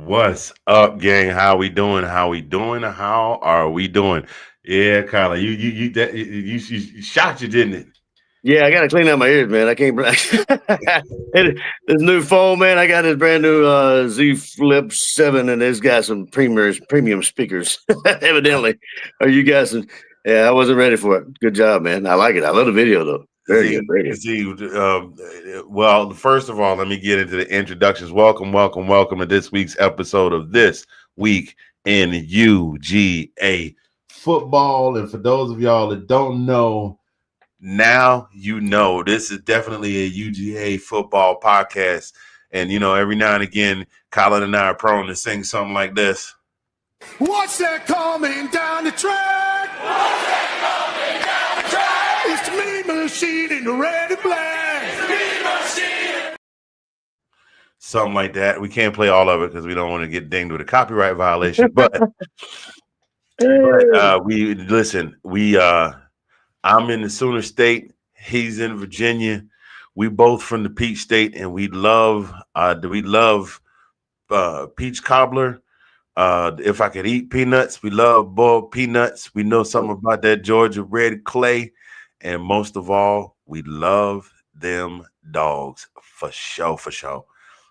What's up, gang? How we doing? How we doing? How are we doing? Yeah, Kyla, you shot you, didn't it? Yeah, I gotta clean out my ears, man. I can't. This new phone, man. I got this brand new Z Flip 7, and it's got some premium speakers. Evidently, are you guys? Yeah, I wasn't ready for it. Good job, man. I like it. I love the video though. Very See, good. Very good. see. Well, first of all, let me get into the introductions. Welcome to this week's episode of This Week in UGA Football. And for those of y'all that don't know, now you know this is definitely a UGA football podcast. And every now and again, Colin and I are prone to sing something like this. What's that coming down the track? What's that coming down the track? It's the mean machine in the red and black. It's the mean machine. Something like that. We can't play all of it because we don't want to get dinged with a copyright violation. But we listen. I'm in the Sooner State. He's in Virginia. We both from the Peach State, and we love peach cobbler. If I could eat peanuts, we love boiled peanuts. We know something about that Georgia red clay, and most of all, we love them dogs for sure.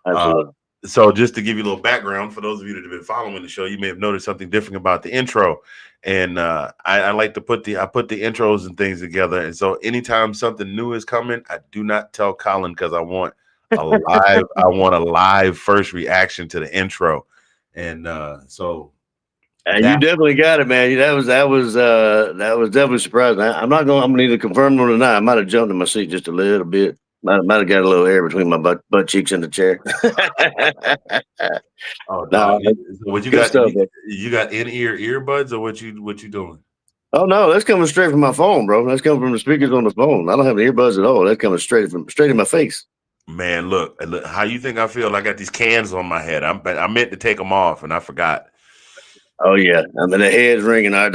Absolutely. So just to give you a little background, for those of you that have been following the show, you may have noticed something different about the intro. And I like to put the intros and things together. And so anytime something new is coming, I do not tell Colin because I want a live first reaction to the intro. And And you definitely got it, man. That was definitely surprising. I'm gonna need to confirm it or not. I might have jumped in my seat just a little bit. Might have got a little air between my butt cheeks in the chair. Oh, no. So what you got? Stuff, you got in-ear earbuds, or what you doing? Oh no, that's coming straight from my phone, bro. That's coming from the speakers on the phone. I don't have the earbuds at all. That's coming straight in my face. Man, look, how you think I feel? I got these cans on my head. I meant to take them off, and I forgot. Oh yeah, I mean the head's ringing. All right,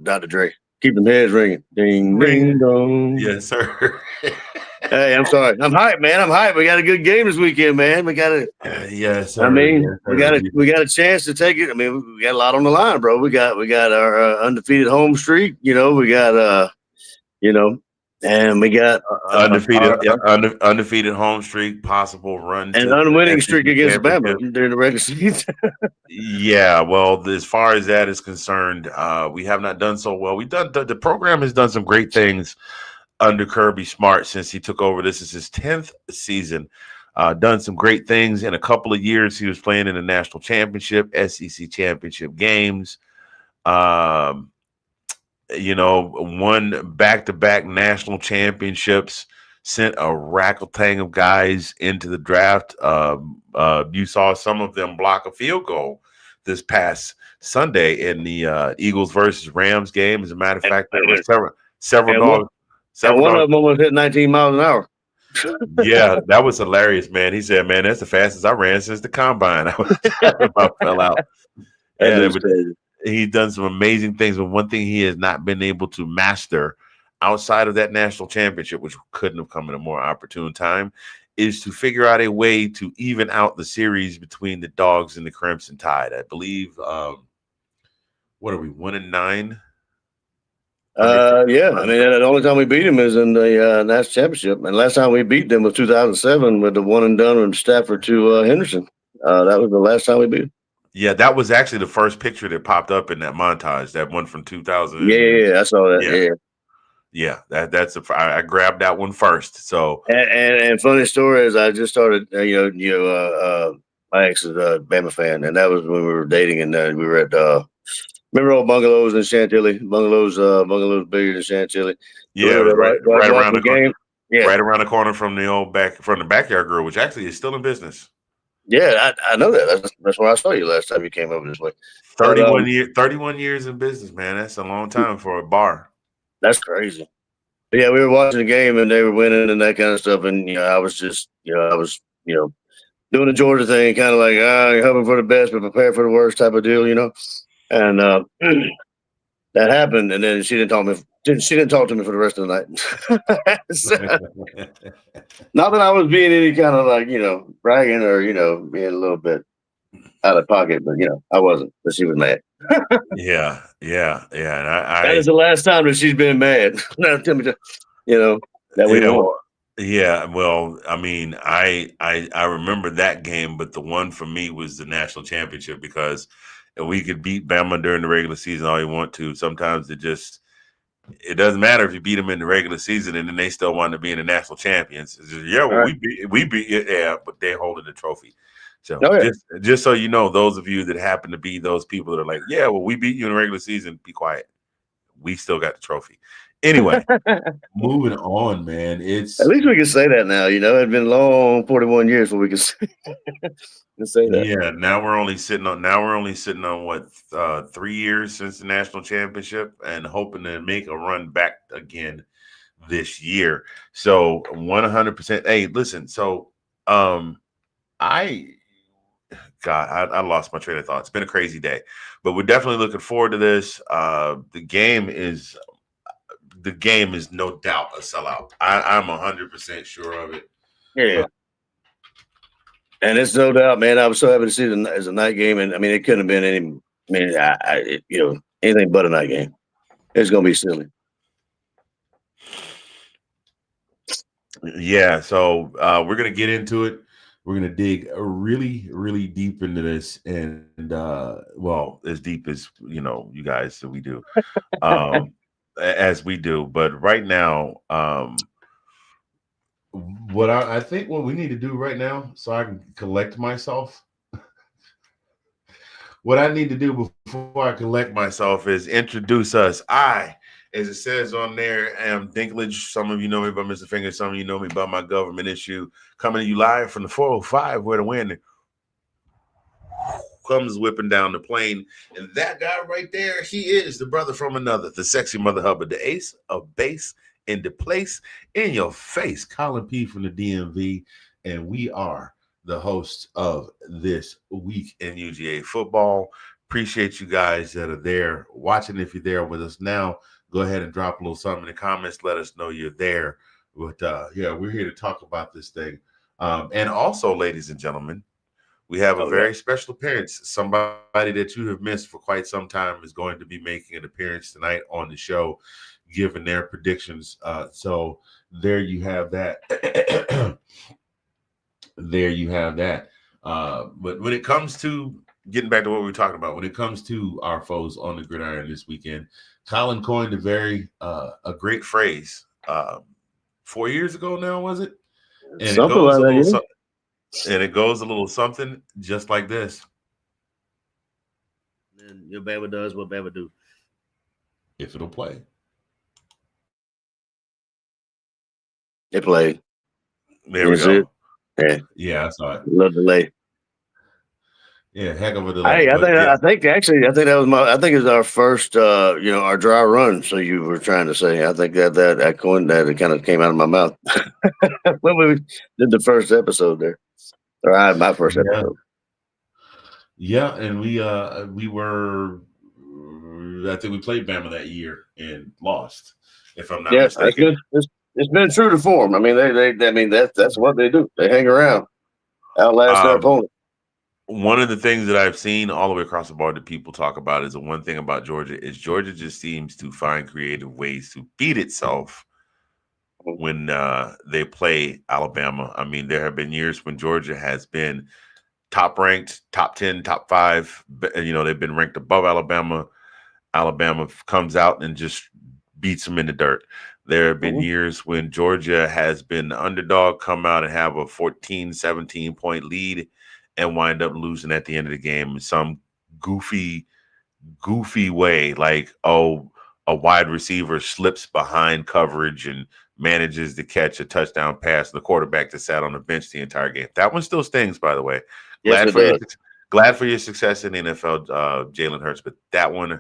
Dr. Dre, keep them heads ringing. Ding ding dong. Yes, sir. Hey, I'm sorry. I'm hyped, man. I'm hyped. We got a good game this weekend, man. We got it. Yes, sir. I mean, we got a chance to take it. I mean, we got a lot on the line, bro. We got our undefeated home streak. We got and we got undefeated home streak, possible run, and unwinning streak against Bama during the regular season. Yeah, well, as far as that is concerned, we have not done so well. The program has done some great things under Kirby Smart since he took over. This is his 10th season. Done some great things in a couple of years. He was playing in the national championship, SEC championship games. Won back-to-back national championships. Sent a rackle-tang of guys into the draft. You saw some of them block a field goal this past Sunday in the Eagles versus Rams game. As a matter of fact, there were several dogs. One of them almost hit 19 miles an hour. Yeah, that was hilarious, man. He said, "Man, that's the fastest I ran since the combine." I fell out. And he's done some amazing things, but one thing he has not been able to master outside of that national championship, which couldn't have come at a more opportune time, is to figure out a way to even out the series between the Dogs and the Crimson Tide. I believe, what are we, 1-9? Yeah. I mean, the only time we beat him is in the national championship, and last time we beat them was 2007 with the one and done from Stafford to Henderson. That was the last time we beat him. Yeah, that was actually the first picture that popped up in that montage. That one from 2000. Yeah, I saw that. Yeah. I grabbed that one first. So and funny story is I just started. My ex is a Bama fan, and that was when we were dating, and we were at. Remember old bungalows in Chantilly? Bungalows bigger than Chantilly. Yeah, right around the game. Yeah, right around the corner from the Backyard Grill, which actually is still in business. Yeah, I know that. That's where I saw you last time you came over this way. 31 years in business, man. That's a long time for a bar. That's crazy. But yeah, we were watching the game and they were winning and that kind of stuff. And I was just, doing the Georgia thing, kind of like, you're hoping for the best but prepare for the worst type of deal, And that happened, and then she didn't talk to me for the rest of the night. So, not that I was being any kind of like bragging or being a little bit out of pocket, but I wasn't. But she was mad. Yeah. And That is the last time that she's been mad. Now tell me, that we yeah, won. well, yeah. Well, I mean, I remember that game, but the one for me was the national championship because we could beat Bama during the regular season all you want to. Sometimes it doesn't matter if you beat them in the regular season and then they still want to be in the national champions. It's just, yeah, well, Right. we beat you, yeah, but they're holding the trophy. So Oh, yeah. just so you know, those of you that happen to be those people that are like, yeah, well, we beat you in the regular season, be quiet. We still got the trophy. Anyway, moving on, man. At least we can say that now. It's been long 41 years where we can say that. Yeah, now we're only sitting on what 3 years since the national championship and hoping to make a run back again this year. So 100%. Hey, listen, so I lost my train of thought. It's been a crazy day, but we're definitely looking forward to this. The game is no doubt a sellout. I'm 100% sure of it. Yeah. And it's no doubt, man. I was so happy to see it as a night game, and I mean, it couldn't have been any. I mean, anything but a night game. It's gonna be silly. Yeah, so we're gonna get into it. We're gonna dig really, really deep into this, and well, as deep as you guys that we do, as we do. But right now, what I think what we need to do right now, so I can collect myself. What I need to do before I collect myself is introduce us. As it says on there, am Dinklage. Some of you know me by Mr. Finger. Some of you know me by my government issue. Coming to you live from the 405, where the wind comes whipping down the plane. And that guy right there, he is the brother from another, the sexy mother hubbard, the ace of base into place in your face. Colin P from the DMV. And we are the host of This Week in UGA Football. Appreciate you guys that are there watching. If you're there with us now, go ahead and drop a little something in the comments. Let us know you're there. But yeah, we're here to talk about this thing. And also, ladies and gentlemen, we have a very special appearance. Somebody that you have missed for quite some time is going to be making an appearance tonight on the show, giving their predictions. So there you have that. There you have that. But when it comes to getting back to what we were talking about, when it comes to our foes on the gridiron this weekend, Colin coined a great phrase 4 years ago now, was it? And Something like that. And it goes a little something just like this. And your Bama does what Bama do. If it'll play. It played. There we go. Yeah, I saw it. A little delay. Yeah, heck of a delay. Hey, I think that was I think it was our first our dry run. So you were trying to say, I think that coined that it kind of came out of my mouth when we did the first episode there. Or I had my first episode. Yeah, and we were I think we played Bama that year and lost, if I'm not mistaken. That's good. It's been true to form. I mean, that's what they do. They hang around, outlast their opponent. One of the things that I've seen all the way across the board that people talk about is the one thing about Georgia is Georgia just seems to find creative ways to beat itself when they play Alabama. I mean, there have been years when Georgia has been top ranked, top 10, top 5. They've been ranked above Alabama. Alabama comes out and just beats them in the dirt. There have been years when Georgia has been the underdog, come out and have a 14, 17-point lead and wind up losing at the end of the game in some goofy way, like, a wide receiver slips behind coverage and manages to catch a touchdown pass, and the quarterback that sat on the bench the entire game. That one still stings, by the way. Yes, glad for your success in the NFL, Jalen Hurts, but that one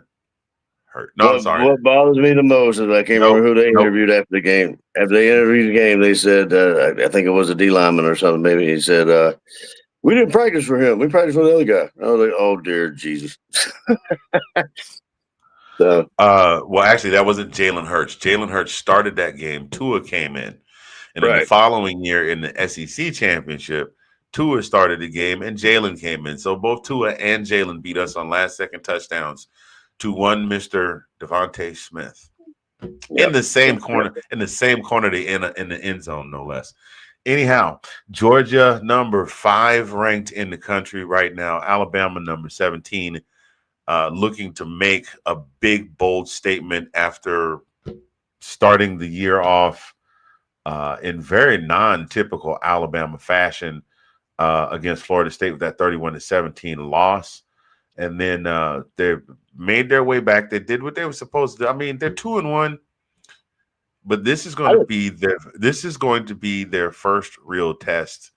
hurt. No, I'm sorry. What bothers me the most is I can't remember who they interviewed after the game. After they interviewed the game, they said, I think it was a D lineman or something, maybe. He said, we didn't practice for him. We practiced for the other guy. I was like, oh, dear Jesus. So, well, actually, that wasn't Jalen Hurts. Jalen Hurts started that game. Tua came in. And then the following year in the SEC championship, Tua started the game, and Jalen came in. So both Tua and Jalen beat us on last-second touchdowns to one Mr. Devontae Smith in the same corner, in the end zone, no less. Anyhow, Georgia number 5 ranked in the country right now. Alabama number 17, looking to make a big, bold statement after starting the year off in very non-typical Alabama fashion against Florida State with that 31-17 loss. And then they made their way back. They did what they were supposed to do. I mean, they're 2-1. But this is going to be their first real test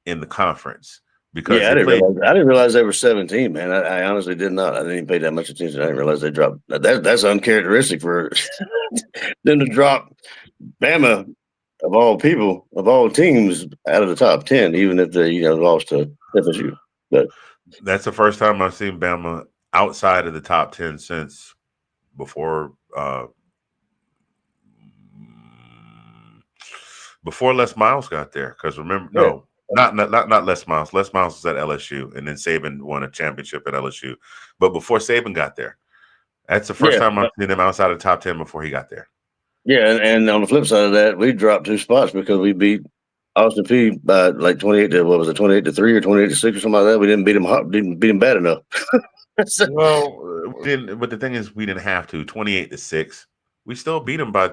in the conference because I didn't realize they were 17, man. I honestly did not. I didn't even pay that much attention. I didn't realize they dropped. That's uncharacteristic for them to drop Bama of all people, of all teams, out of the top 10, even if they lost to FSU. But that's the first time I've seen Bama outside of the top 10 since before. Before Les Miles got there, because remember, not Les Miles. Les Miles was at LSU, and then Saban won a championship at LSU. But before Saban got there, that's the first time I've seen him outside of the top 10 before he got there. Yeah, and on the flip side of that, we dropped 2 spots because we beat Austin Peay by like 28-3 or 28-6 or something like that. We didn't beat him bad enough. Well, but the thing is, we didn't have to. 28-6. We still beat them by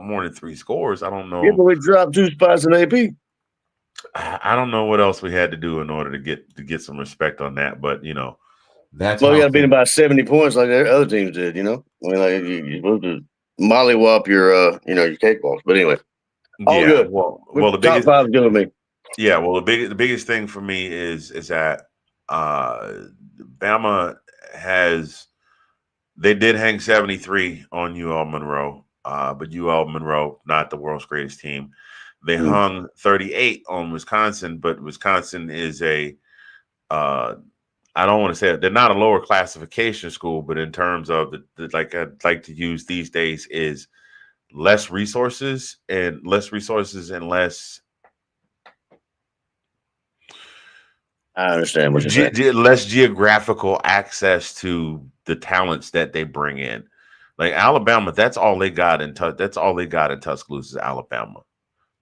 more than 3 scores. I don't know. Yeah, but we dropped 2 spots in AP. I don't know what else we had to do in order to get some respect on that, but that's we got to beat them by 70 points like the other teams did. I mean, like you're supposed to mollywop your your cakewalks. But anyway, all good. Well, the top 5 is good with me. Yeah, well, the biggest thing for me is that Bama has. They did hang 73 on UL Monroe, but UL Monroe, not the world's greatest team. They hung 38 on Wisconsin, but Wisconsin is I don't want to say it, they're not a lower classification school, but in terms of like I'd like to use these days is less resources and less. I understand what you're saying. Less geographical access to the talents that they bring in. Like Alabama, that's all they got in Tuscaloosa, Alabama,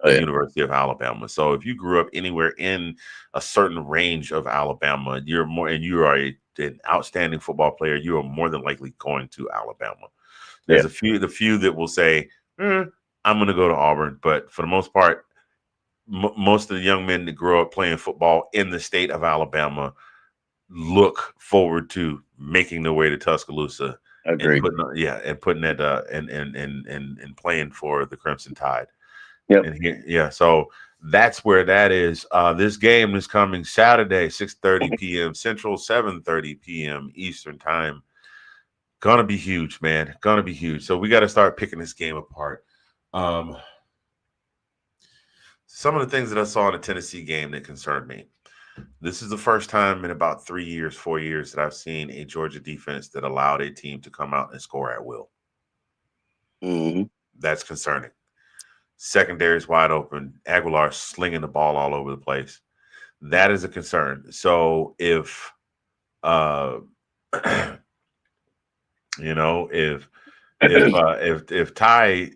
the University of Alabama. So if you grew up anywhere in a certain range of Alabama, you are an outstanding football player, you are more than likely going to Alabama. There's the few that will say, I'm going to go to Auburn, but for the most part, most of the young men that grow up playing football in the state of Alabama look forward to making their way to Tuscaloosa. Agreed. And putting that and playing for the Crimson Tide. Yep. And so that's where that is. This game is coming Saturday, 6:30 p.m. Central, 7:30 p.m. Eastern time. Gonna be huge, man. Gonna be huge. So we got to start picking this game apart. Some of the things that I saw in the Tennessee game that concerned me. This is the first time in about 4 years that I've seen a Georgia defense that allowed a team to come out and score at will. Mm-hmm. That's concerning. Secondary is wide open. Aguilar slinging the ball all over the place. That is a concern. So if if Ty,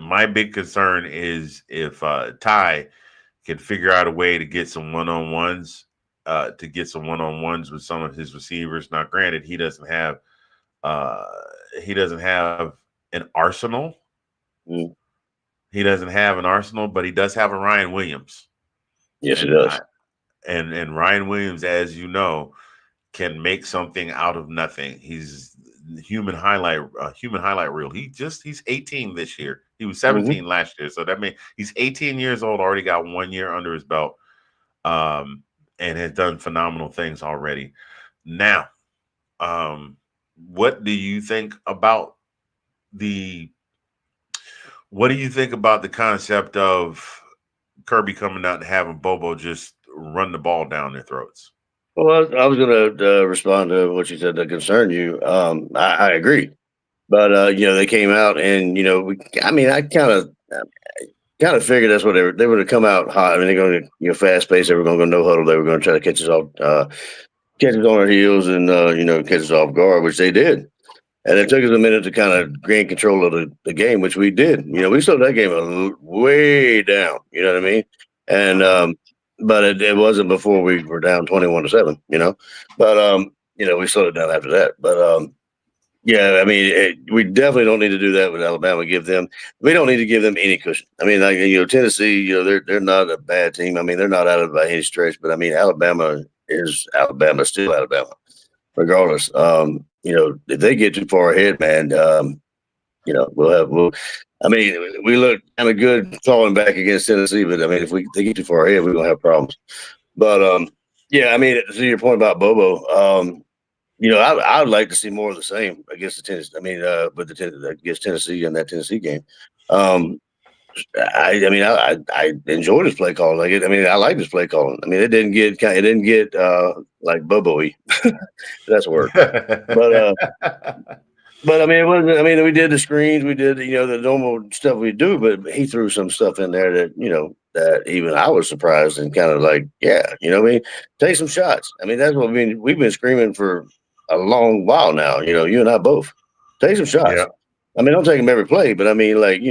my big concern is if Ty can figure out a way to get some one-on-ones, with some of his receivers. Now, granted, he doesn't have an arsenal. Mm. He doesn't have an arsenal, but he does have a Ryan Williams. Yes, he does. And Ryan Williams, as you know, can make something out of nothing. He's human highlight reel. He's 18 this year. He was 17 last year. So that means he's 18 years old, already got 1 year under his belt, and has done phenomenal things already. Now, what do you think about the concept of Kirby coming out and having Bobo just run the ball down their throats? Well, I was going to respond to what you said that concerned you. I agree. But, they came out and, kind of figured that's what they were to come out hot. I mean, they're going to fast paced. They were going to go no huddle. They were going to try to catch us off, catch us on our heels, and catch us off guard, which they did. And it took us a minute to kind of gain control of the game, which we did. We slowed that game way down. You know what I mean? And but it wasn't before we were down 21-7. But we slowed it down after that. But yeah, I mean, we definitely don't need to do that with Alabama. We don't need to give them any cushion. I mean, like Tennessee, they're not a bad team. I mean, they're not out of it by any stretch. But I mean, Alabama is Alabama, still Alabama, regardless. If they get too far ahead, man, I mean, we look kind of good falling back against Tennessee, but I mean, if they get too far ahead, we're gonna have problems. But yeah, I mean, to your point about Bobo, I'd like to see more of the same against the Tennessee. I mean, against Tennessee in that Tennessee game. I enjoyed his play calling. I like his play calling. I mean, it didn't get like Bobo-y. That's a word. But I mean, it wasn't. I mean, we did the screens, we did the normal stuff we do, but he threw some stuff in there that even I was surprised and kind of like, yeah, take some shots. I mean, that's what we've been screaming for a long while now. You and I both take some shots. Yeah. I mean, don't take them every play, but I mean, like,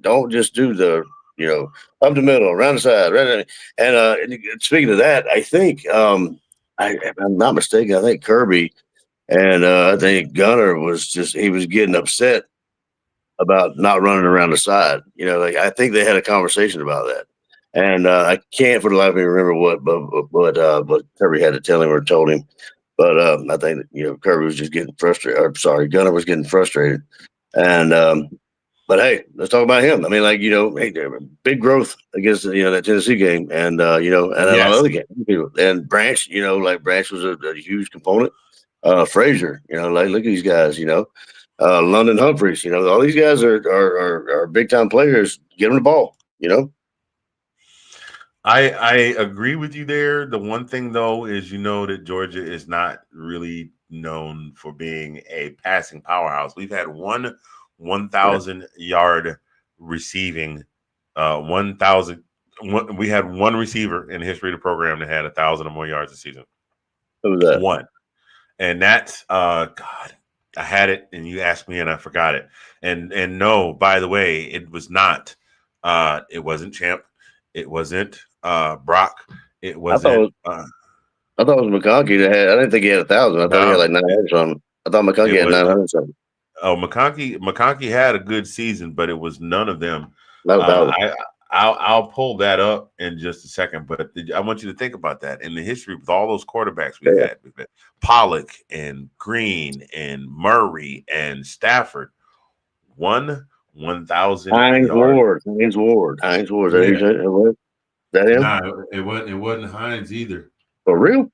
don't just do the, up the middle, around the side, right? And speaking of that, I think, if I'm not mistaken, I think Kirby and I think Gunner he was getting upset about not running around the side. I think they had a conversation about that. And I can't for the life of me remember what Kirby had to tell him or told him. But I think Kirby was just getting frustrated. Or sorry, Gunner was getting frustrated. And but hey, let's talk about him. I mean, like hey, big growth against that Tennessee game, and and a lot of other games. And Branch, Branch was a huge component. Frazier, like look at these guys. London Humphreys. All these guys are big time players. Get them the ball. I agree with you there. The one thing though is that Georgia is not really known for being a passing powerhouse. We've had 1,000 yard receiving, 1,000. We had one receiver in the history of the program that had 1,000 or more yards a season. Who was that? One, and that's God. I had it, and you asked me, and I forgot it. And no, by the way, it was not. It wasn't Champ. It wasn't Brock. It wasn't. I thought it was McConkey that had. I didn't think he had 1,000. I thought he had like 900 something. I thought McConkey had 900 something. Oh, McConkey had a good season, but it was none of them. I'll pull that up in just a second, but I want you to think about that in the history with all those quarterbacks we've had Pollock and Green and Murray and Stafford. 1,000. Hines Ward. Is that him? No, it wasn't Hines either. For real?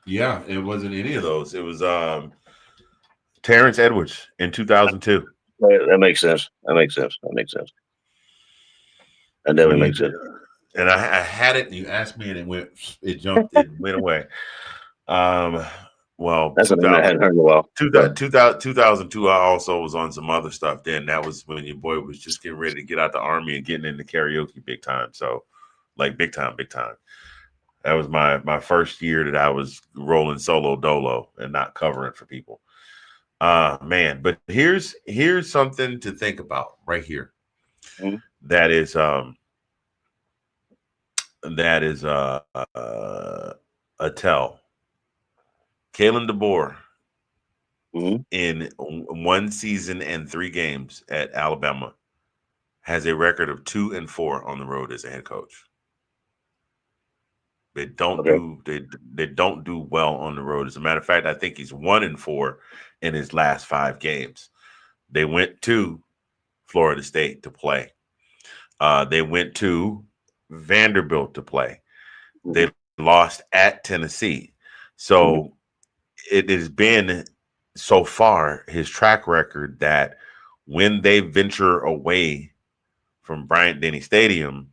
Yeah, it wasn't any of those. It was Terrence Edwards in 2002. That makes sense. That definitely makes sense. And I had it, and you asked me, and it jumped, it went away. Well, that's something I hadn't heard in a while. 2002, I also was on some other stuff then. That was when your boy was just getting ready to get out the Army and getting into karaoke big time. So, like, big time. That was my first year that I was rolling solo dolo and not covering for people. Man, but here's something to think about right here. Mm-hmm. That is a tell. Kalen DeBoer in one season and 3 games at Alabama has a record of 2-4 on the road as a head coach. They don't do well on the road. As a matter of fact, I think he's 1-4 in his last 5 games. They went to Florida State to play. They went to Vanderbilt to play. They lost at Tennessee. So it has been so far his track record that when they venture away from Bryant-Denny Stadium,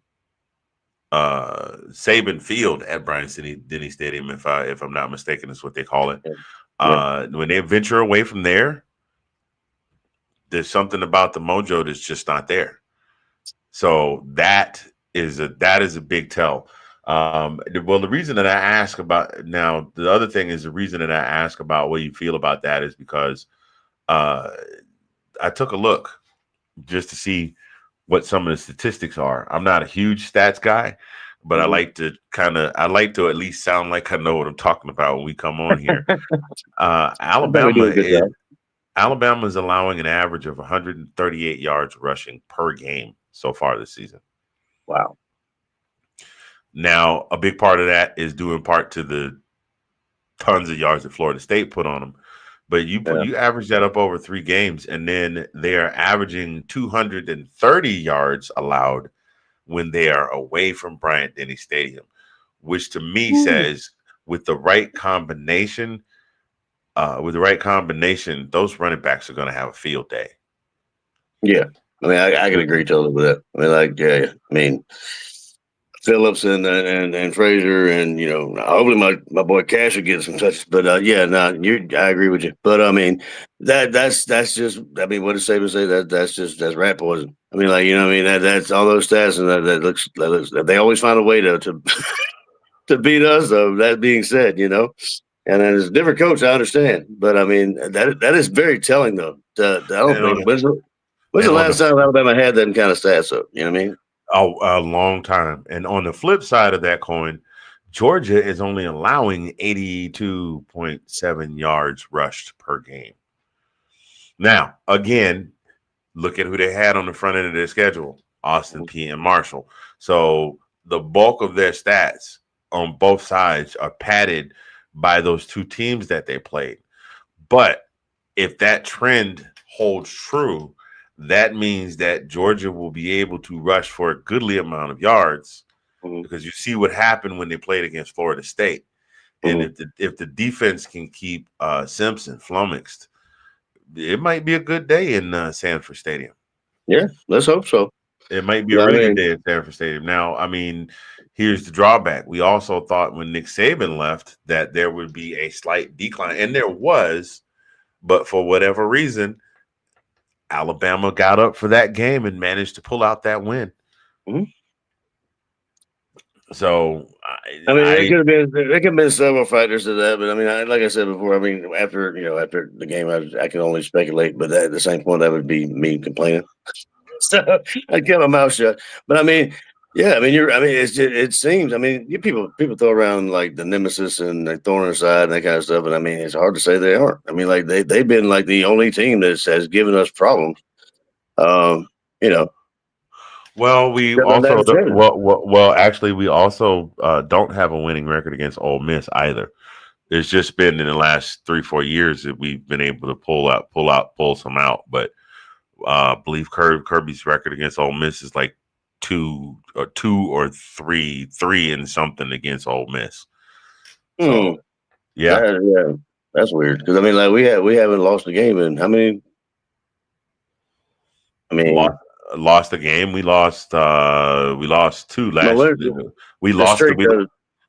Saban Field at Bryant-Denny Stadium, if I'm not mistaken, is what they call it. When they venture away from there, there's something about the mojo that's just not there. So that is a big tell. Well, the reason that I ask about now, the other thing is the reason that I ask about what you feel about that is because uh, I took a look just to see what some of the statistics are. I'm not a huge stats guy, but I like to at least sound like I know what I'm talking about when we come on here. I think we do a good job. Alabama is allowing an average of 138 yards rushing per game so far this season. Wow. Now, a big part of that is due in part to the tons of yards that Florida State put on them. But you average that up over 3 games, and then they are averaging 230 yards allowed when they are away from Bryant-Denny Stadium, which to me says with the right combination, those running backs are going to have a field day. Yeah. I mean, I can agree totally with that. I mean, like, yeah. I mean, Phillips and Frazier and hopefully my boy Cash will get some touches. But I agree with you. But I mean that's just I mean what does Saban say that's rat poison. I mean like I mean that's all those stats and that looks they always find a way to to beat us though. That being said, and as a different coach I understand, but I mean that is very telling though. I don't think when's the last time Alabama had them kind of stats up? You know what I mean? A long time. And on the flip side of that coin, Georgia is only allowing 82.7 yards rushed per game. Now, again, look at who they had on the front end of their schedule, Austin P and Marshall. So the bulk of their stats on both sides are padded by those two teams that they played. But if that trend holds true, that means that Georgia will be able to rush for a goodly amount of yards because you see what happened when they played against Florida State. And if the defense can keep Simpson flummoxed, it might be a good day in Sanford Stadium. Yeah, let's hope so. It might be a really good day at Sanford Stadium. Now, I mean, here's the drawback. We also thought when Nick Saban left that there would be a slight decline, and there was, but for whatever reason, Alabama got up for that game and managed to pull out that win. So, I mean, there could have been several factors to that, but I mean, like I said before, I mean, after the game, I can only speculate. But at the same point, that would be me complaining. So I kept my mouth shut. But I mean, yeah, I mean, it seems. I mean, people throw around like the nemesis and the thorn in the side and that kind of stuff, and I mean, it's hard to say they aren't. I mean, like they've been like the only team that has given us problems. Well, we also actually we also don't have a winning record against Ole Miss either. It's just been in the last 3-4 years that we've been able to pull some out. But I believe Kirby's record against Ole Miss is like 2 or 3 and something against Ole Miss. So, yeah, that's weird because I mean, like we haven't lost a game in how many? I mean. Lost the game. We lost 2 last. We lost.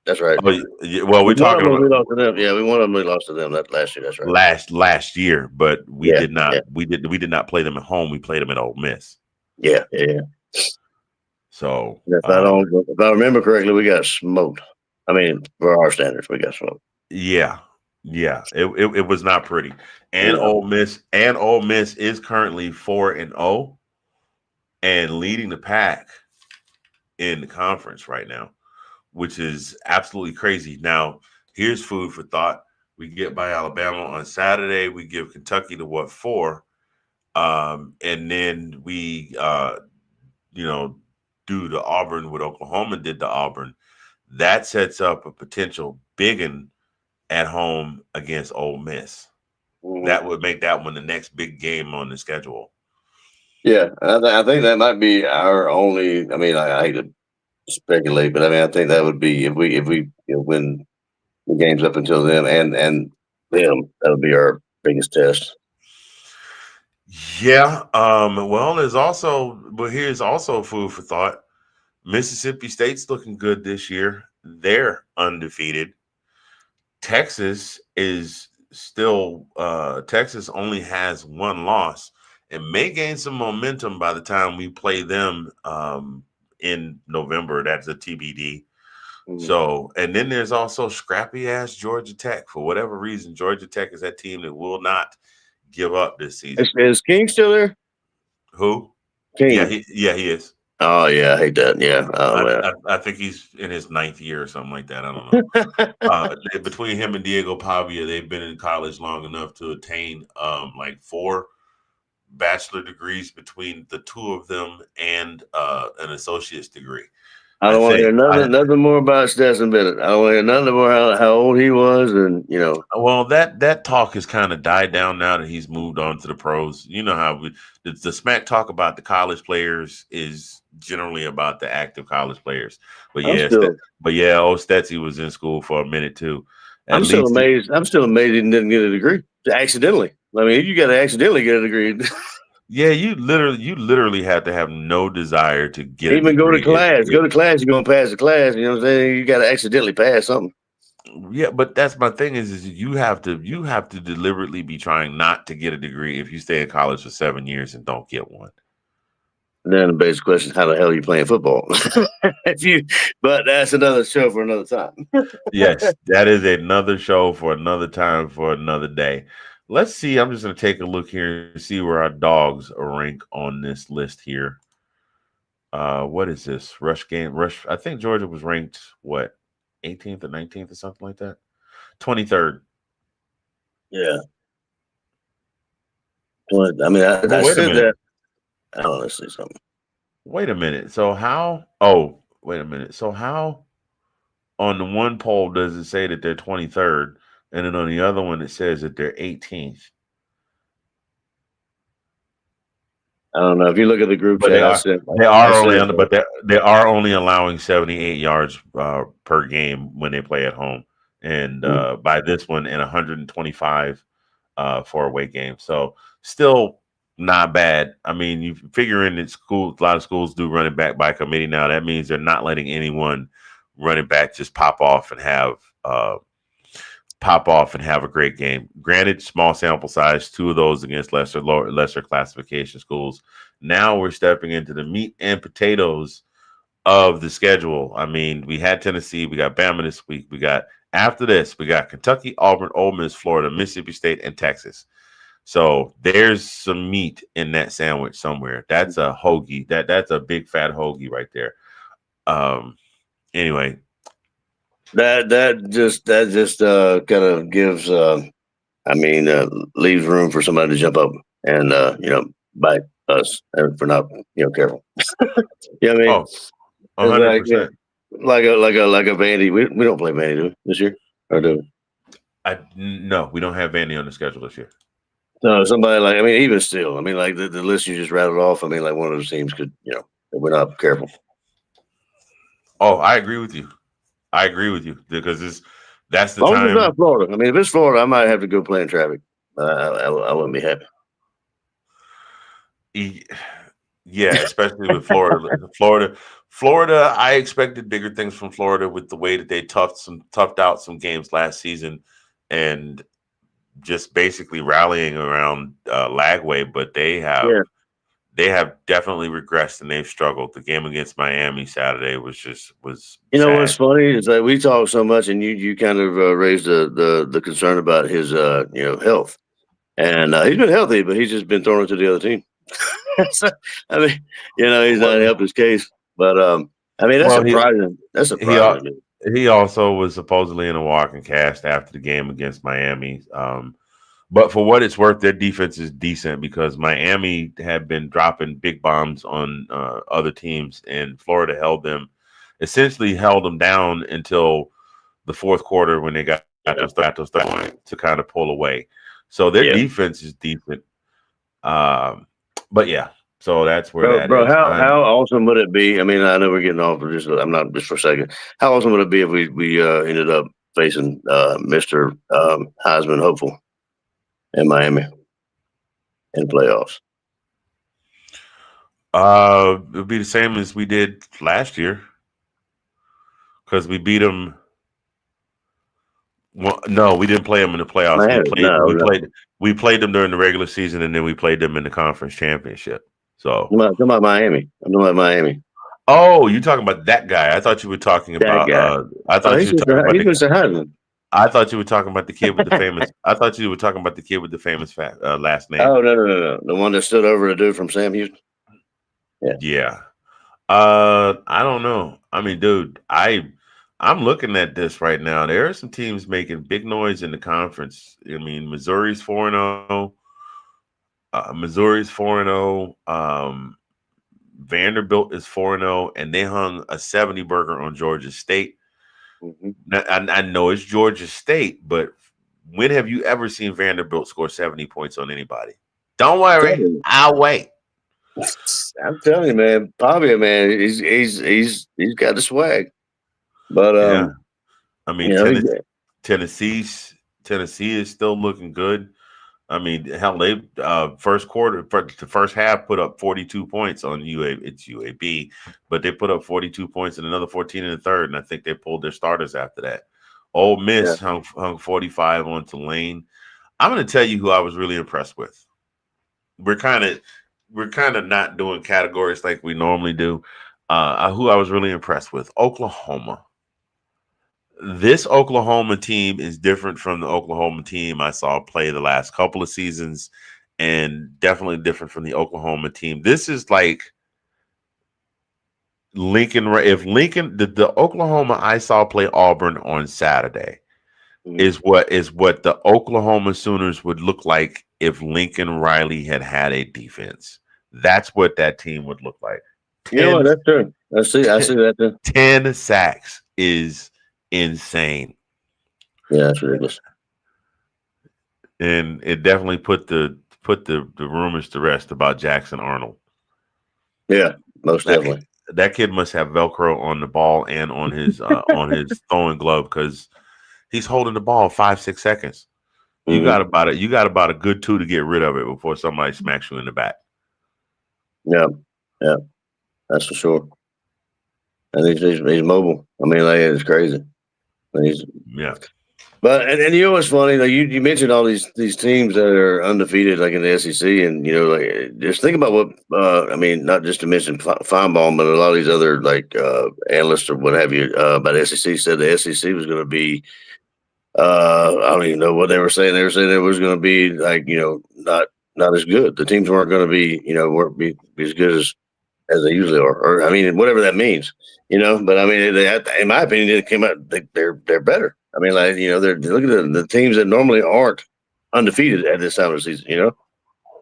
That's right. Well, we're talking about we lost to them. Yeah, we won them. We lost to them that last year. That's right. Last year, but we did not. Yeah. We did not play them at home. We played them at Ole Miss. Yeah. So if I remember correctly, we got smoked. I mean, for our standards, we got smoked. Yeah. It was not pretty. And Ole Miss is currently 4-0. And leading the pack in the conference right now, which is absolutely crazy. Now, here's food for thought. We get by Alabama on Saturday. We give Kentucky to 4? And then we, do the Auburn what Oklahoma did to Auburn. That sets up a potential big one at home against Ole Miss. That would make that one the next big game on the schedule. Yeah, I think that might be our only. I mean, I hate to speculate, but I mean, I think that would be if we win the games up until then and them, that would be our biggest test. Yeah. Well, here's also food for thought. Mississippi State's looking good this year. They're undefeated. Texas is still. Texas only has 1 loss. It may gain some momentum by the time we play them in November. That's a TBD. So, and then there's also scrappy ass Georgia Tech. For whatever reason, Georgia Tech is that team that will not give up this season. Is King still there? Who? King. He is. Oh yeah, I hate that. Yeah. Oh, I think he's in his 9th year or something like that. I don't know. Between him and Diego Pavia, they've been in college long enough to attain like 4 bachelor degrees between the two of them and an associate's degree. I don't want to hear nothing more about Stetson Bennett. I don't want to hear nothing more how old he was, and Well, that talk has kind of died down now that he's moved on to the pros. You know how the smack talk about the college players is generally about the active college players. But yeah, Stetson was in school for a minute too. I'm still amazed he didn't get a degree accidentally. I mean, you got to accidentally get a degree. Yeah, you literally have to have no desire to get even go to class. Go to class, you're gonna pass the class. You know what I'm saying? You got to accidentally pass something. Yeah, but that's my thing is you have to deliberately be trying not to get a degree if you stay in college for 7 years and don't get one. And then the basic question: how the hell are you playing football? But that's another show for another time. Yes, that is another show for another time for another day. Let's see. I'm just going to take a look here and see where our Dogs rank on this list here. What is this? Rush. I think Georgia was ranked, 18th or 19th or something like that? 23rd. Yeah. I mean, I said that. I don't know, let's see something. Wait a minute. So how? Oh, wait a minute. So how on the one poll does it say that they're 23rd? And then on the other one, it says that they're 18th. I don't know. If you look at the group chat, they are only allowing 78 yards per game when they play at home, and by this one, and 125 for away games. So still not bad. I mean, you figure in that a lot of schools do running back by committee now. That means they're not letting anyone running back just pop off and have a great game. Granted, small sample size, 2 of those against lesser classification schools. Now we're stepping into the meat and potatoes of the schedule. I mean, we had Tennessee, we got Bama this week. After this, we got Kentucky, Auburn, Ole Miss, Florida, Mississippi State, and Texas. So there's some meat in that sandwich somewhere. That's a hoagie. That's a big fat hoagie right there. Anyway. That just kind of gives leaves room for somebody to jump up and bite us for not careful. You know what I mean? 100%. Like a Vandy. We don't play Vandy, do we, this year? Or do we? No, we don't have Vandy on the schedule this year. So somebody even still, the list you just rattled off, one of those teams could, if we're not careful. Oh, I agree with you. Because that's the time. It's not Florida. If it's Florida, I might have to go play in traffic. I wouldn't be happy. Yeah, especially with Florida. Florida, I expected bigger things from Florida with the way that they toughed out some games last season and just basically rallying around Lagway, but they have definitely regressed and they've struggled. The game against Miami Saturday was sad. What's funny is that we talk so much, and you kind of raised the concern about his health, and he's been healthy, but he's just been thrown into the other team. So, he's not helped his case, but that's surprising. That's surprising. He also was supposedly in a walking cast after the game against Miami. But for what it's worth, their defense is decent because Miami had been dropping big bombs on other teams, and Florida essentially held them down until the fourth quarter when they got those to kind of pull away. So their defense is decent. But yeah, so that's where that is. How awesome would it be? I know we're getting off, but just for a second. How awesome would it be if we ended up facing Mr. Heisman hopeful in Miami in playoffs? It would be the same as we did last year because we beat them. Well, no, we didn't play them in the playoffs. Miami. No, no. We played them during the regular season, and then we played them in the conference championship. So, I'm talking about Miami. I'm talking about Miami. oh, you talking about that guy? I thought you were talking That about. guy. I thought you were talking about He's Mr. Heisman. I thought you were talking about the kid with the famous. I thought you were talking about the kid with the famous last name. Oh no! The one that stood over the dude from Sam Houston. Yeah. I don't know. I mean, dude, I'm looking at this right now. There are some teams making big noise in the conference. I mean, Missouri's 4-0. Missouri's 4-0. Vanderbilt is 4-0, and they hung a 70 burger on Georgia State. Mm-hmm. Now, I know it's Georgia State, but when have you ever seen Vanderbilt score 70 points on anybody? Don't worry, I'll wait. I'm telling you, man, Pavia, man, he's got the swag. But yeah, I mean, Tennessee, Tennessee is still looking good. I mean, hell, they the first half put up 42 points on It's UAB, but they put up 42 points and another 14 in the third, and I think they pulled their starters after that. Ole Miss hung 45 on Tulane. I'm going to tell you who I was really impressed with. We're kind of not doing categories like we normally do. Who I was really impressed with, Oklahoma. This Oklahoma team is different from the Oklahoma team I saw play the last couple of seasons, and definitely different from the Oklahoma team. This is like Lincoln. If Lincoln, the Oklahoma I saw play Auburn on Saturday, is what the Oklahoma Sooners would look like if Lincoln Riley had a defense. That's what that team would look like. You know what? That's true. I see that too. 10 sacks is insane. Yeah, that's ridiculous. And it definitely put the rumors to rest about Jackson Arnold. Yeah, most definitely. That kid must have Velcro on the ball and on his on his throwing glove, because he's holding the ball 5-6 seconds. You got about a good 2 to get rid of it before somebody smacks you in the back. Yeah, that's for sure. And he's mobile. I mean, like, it's crazy. But and you know what's funny? Like you mentioned all these teams that are undefeated, like in the SEC, and like just think about what I mean. Not just to mention Feinbaum, but a lot of these other like analysts or what have you about the SEC said the SEC was going to be. I don't even know what they were saying. They were saying it was going to be like not as good. The teams weren't going to be weren't be as good as they usually are, or I mean whatever that means. But I mean, in my opinion, it came out they're better. I mean, like they're look at the teams that normally aren't undefeated at this time of the season.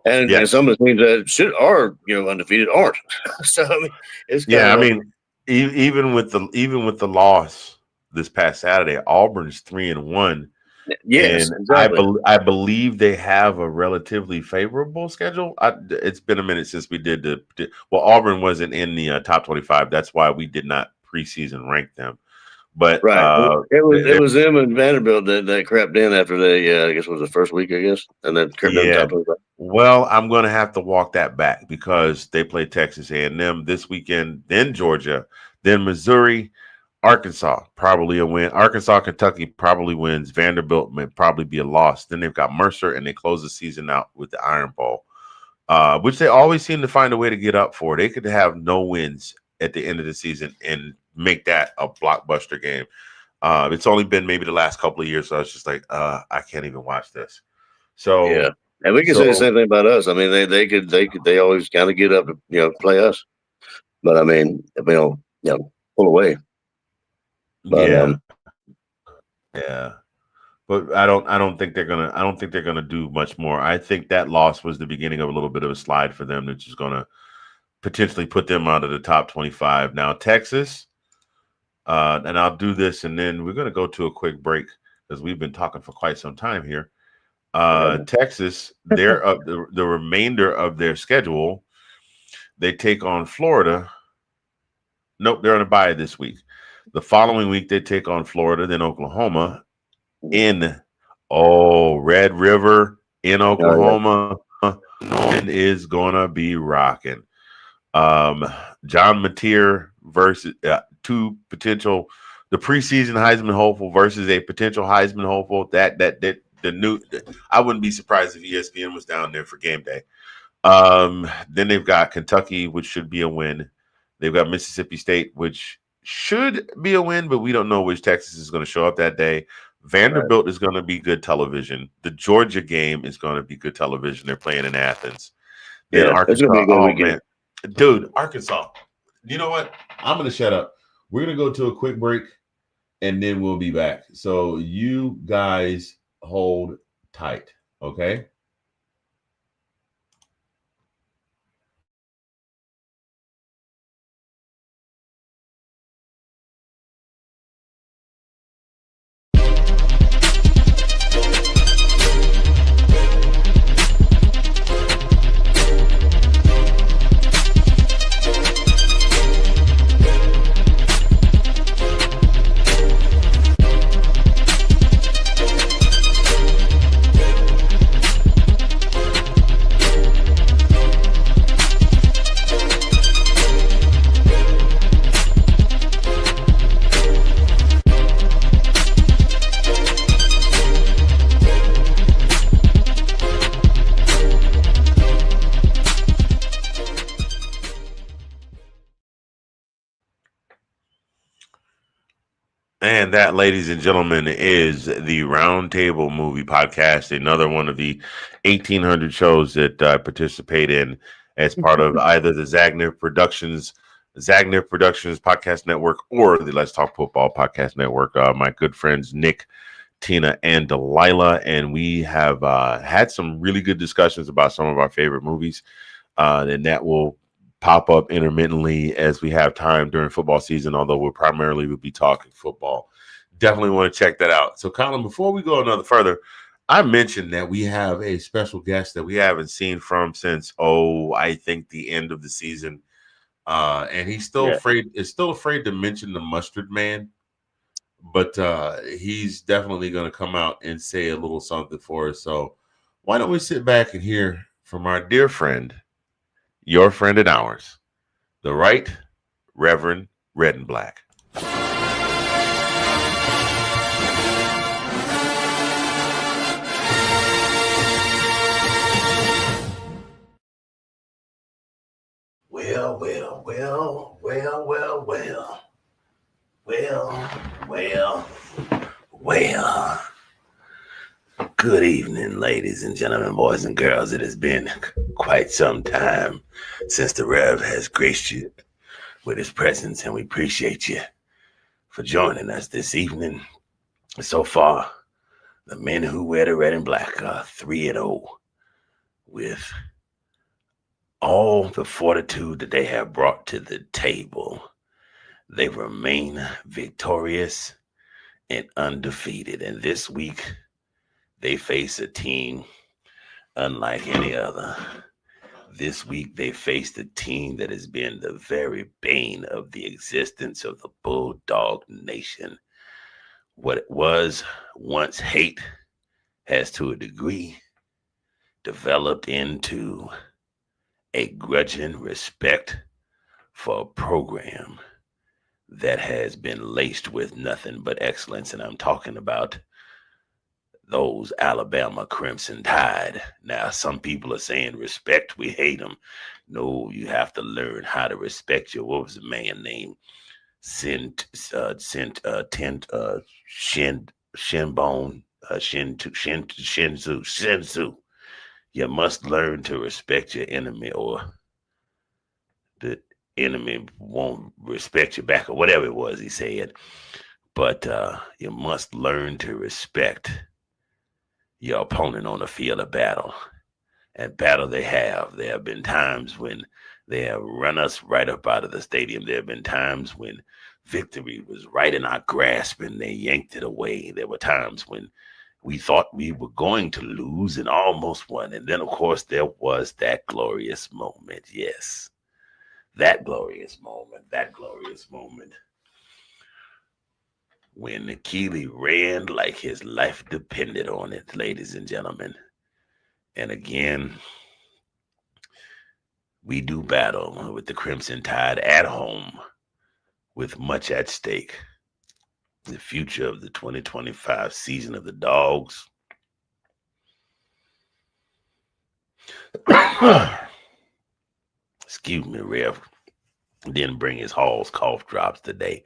And some of the teams that are undefeated aren't. So I mean, it's I mean, even with the loss this past Saturday, Auburn's 3-1. Yes, and exactly. I believe they have a relatively favorable schedule. It's been a minute since we did Auburn wasn't in the top 25. That's why we did not preseason rank them. But it was them and Vanderbilt that crapped in after they I guess it was the first week, I guess, and then crapped in the top 25. Well, I'm going to have to walk that back because they play Texas A&M this weekend, then Georgia, then Missouri. Arkansas, probably a win. Arkansas, Kentucky probably wins. Vanderbilt may probably be a loss. Then they've got Mercer, and they close the season out with the Iron Bowl, which they always seem to find a way to get up for. They could have no wins at the end of the season and make that a blockbuster game. It's only been maybe the last couple of years, so I was just like, I can't even watch this. So yeah, and we can say the same thing about us. I mean, they always kind of get up to play us, but I mean, if we don't pull away. But, but I don't think they're gonna do much more. I think that loss was the beginning of a little bit of a slide for them, which is gonna potentially put them out of the top 25. Now Texas, and I'll do this, and then we're gonna go to a quick break because we've been talking for quite some time here. Texas, they're up the remainder of their schedule. They take on Florida. Nope, they're on a bye this week. The following week, they take on Florida, then Oklahoma in Red River in Oklahoma. And is gonna be rocking. John Mateer versus two potential the preseason Heisman hopeful versus a potential Heisman hopeful. I wouldn't be surprised if ESPN was down there for game day. Then they've got Kentucky, which should be a win. They've got Mississippi State, which should be a win, but we don't know which Texas is going to show up that day. Vanderbilt is going to be good television. The Georgia game is going to be good television. They're playing in Athens. Then Arkansas. It's going to be a good weekend. Man. Dude, Arkansas. You know what? I'm going to shut up. We're going to go to a quick break, and then we'll be back. So you guys hold tight, okay? And that, ladies and gentlemen, is the Roundtable Movie Podcast, another one of the 1,800 shows that I participate in as part of either the Zagniff Productions Podcast Network or the Let's Talk Football Podcast Network. My good friends Nick, Tina, and Delilah, and we have had some really good discussions about some of our favorite movies, and that will pop up intermittently as we have time during football season, although we'll be talking football. Definitely want to check that out. So, Colin, before we go another further, I mentioned that we have a special guest that we haven't seen from since, I think the end of the season. And he's still afraid to mention the Mustard Man, but he's definitely going to come out and say a little something for us. So why don't we sit back and hear from our dear friend, your friend and ours, the Right Reverend Red and Black. Well. Good evening, ladies and gentlemen, boys and girls. It has been quite some time since the Rev has graced you with his presence, and we appreciate you for joining us this evening. So far, the men who wear the red and black are 3-0 with all the fortitude that they have brought to the table. They remain victorious and undefeated, and this week they face a team unlike any other. This week, they faced a team that has been the very bane of the existence of the Bulldog Nation. What it was once hate has, to a degree, developed into a grudging respect for a program that has been laced with nothing but excellence. And I'm talking about those Alabama Crimson Tide. Now, some people are saying respect, we hate them. No, you have to learn how to respect what was the man named? Shinzu. You must learn to respect your enemy, or the enemy won't respect you back, or whatever it was he said. But you must learn to respect your opponent on the field of battle. And battle they have. There have been times when they have run us right up out of the stadium. There have been times when victory was right in our grasp and they yanked it away. There were times when we thought we were going to lose and almost won. And then, of course, there was that glorious moment. Yes, that glorious moment. When Keely ran like his life depended on it, ladies and gentlemen. And again, we do battle with the Crimson Tide at home with much at stake. the future of the 2025 season of the Dawgs. Excuse me, Rev. Didn't bring his Hall's cough drops today.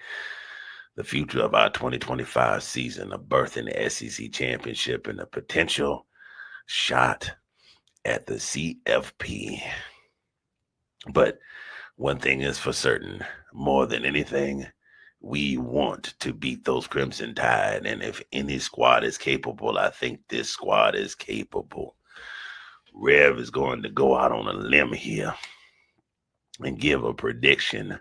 The future of our 2025 season, a berth in the SEC championship, and a potential shot at the CFP. But one thing is for certain, more than anything, we want to beat those Crimson Tide. And if any squad is capable, I think this squad is capable. Rev is going to go out on a limb here and give a prediction.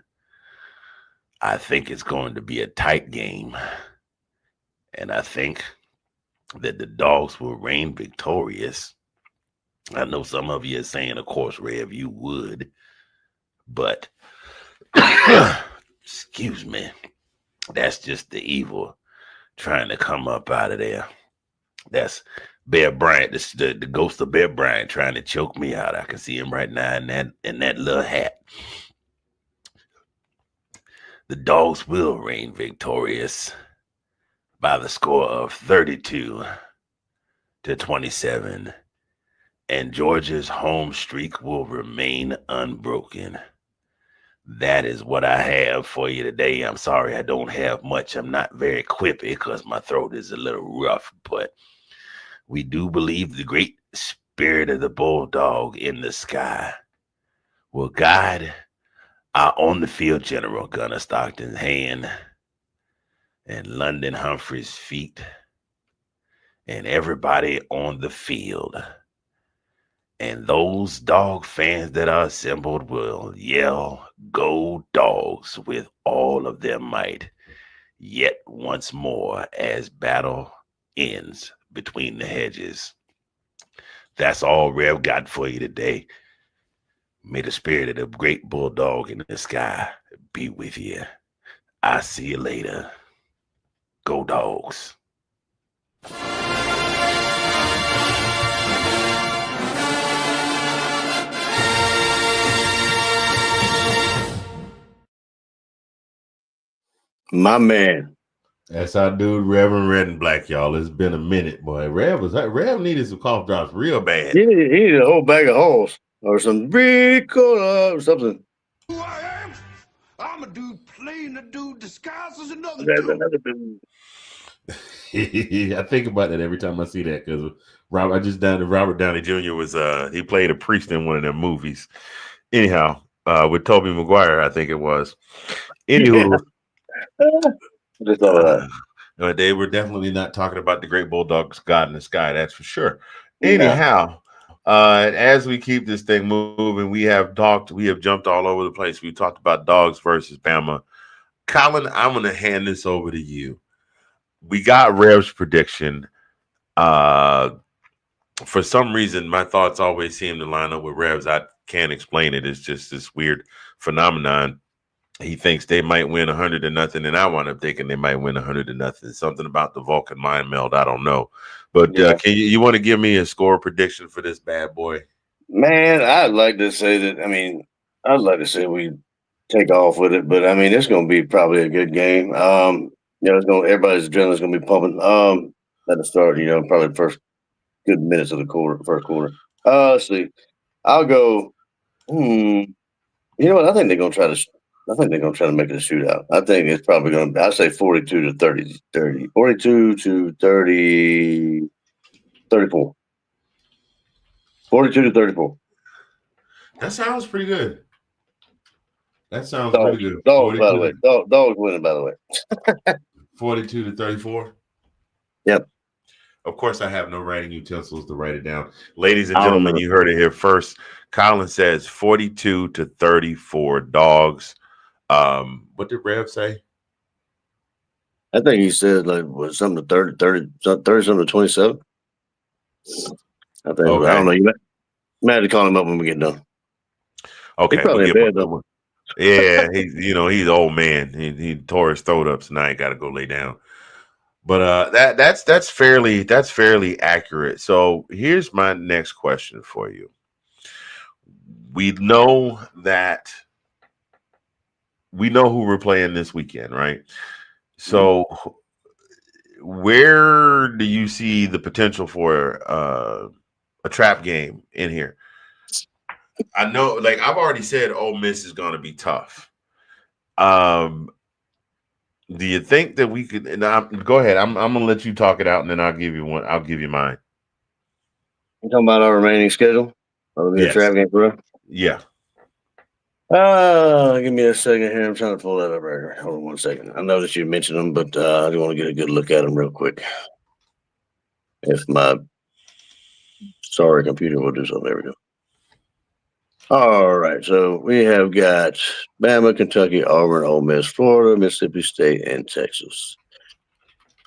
I think it's going to be a tight game. And I think that the Dawgs will reign victorious. I know some of you are saying, of course, Rev, you would. But, excuse me, that's just the evil trying to come up out of there. That's Bear Bryant, the ghost of Bear Bryant trying to choke me out. I can see him right now in that little hat. The Dawgs will reign victorious by the score of 32-27, and Georgia's home streak will remain unbroken. That is what I have for you today. I'm sorry I don't have much. I'm not very quippy because my throat is a little rough, but we do believe the great spirit of the Bulldog in the sky will guide our on-the-field general, Gunnar Stockton's hand, and London Humphrey's feet, and everybody on the field. And those Dog fans that are assembled will yell, "Go Dogs," with all of their might, yet once more as battle ends between the hedges. That's all Rev got for you today. May the spirit of the great Bulldog in the sky be with you. I'll see you later. Go Dogs. My man. That's our dude, Reverend Red and Black, y'all. It's been a minute, boy. Rev needed some cough drops real bad. He needed a whole bag of Halls or some Ricola or something. Who I am? I'm a dude playing a dude disguised as another That's dude. another dude. I think about that every time I see that because Robert Downey Jr. was he played a priest in one of their movies. Anyhow, with Tobey Maguire, I think it was. Anywho, Just all that. They were definitely not talking about the great Bulldog's God in the sky, that's for sure. Yeah. Anyhow, as we keep this thing moving, we have jumped all over the place. We talked about Dawgs versus Bama. Colin, I'm going to hand this over to you. We got Rev's prediction. For some reason, my thoughts always seem to line up with Rev's. I can't explain it. It's just this weird phenomenon. He thinks they might win 100-0, and I wound up thinking they might win 100-0. Something about the Vulcan mind meld, I don't know. But can you want to give me a score prediction for this bad boy? Man, I'd like to say we take off with it, but I mean it's going to be probably a good game. Everybody's adrenaline's going to be pumping. At the start, probably the first good minutes of the first quarter. Let's see. I'll go. You know what? I think they're going to try to make it a shootout. I think it's probably going to be, I say 42-30, 42-30, 34. 42-34. That sounds pretty good. That sounds pretty good. Dawgs, by the way. Dawgs winning, by the way. 42-34? Yep. Of course, I have no writing utensils to write it down. Ladies and gentlemen, you heard it here first. Colin says 42-34 Dawgs. What did Rev say? I think he said something to 30 something to 27. I think. Okay. I don't know. You might have to call him up when we get done. Okay. He's probably in bed though. Yeah, he's old man. He tore his throat up, so now he got to go lay down. But that's fairly accurate. So here's my next question for you. We know who we're playing this weekend, right? So where do you see the potential for a trap game in here? I know, like I've already said, Ole Miss is going to be tough. Do you think that we could? And go ahead. I'm gonna let you talk it out, and then I'll give you one. I'll give you mine. You talking about our remaining schedule? That'll be a trap game for us. Yeah. Give me a second here. I'm trying to pull that up right here. Hold on 1 second. I know that you mentioned them, but I just want to get a good look at them real quick. If my sorry computer will do something. There we go. All right, so we have got Bama, Kentucky, Auburn, Ole Miss, Florida, Mississippi State, and Texas.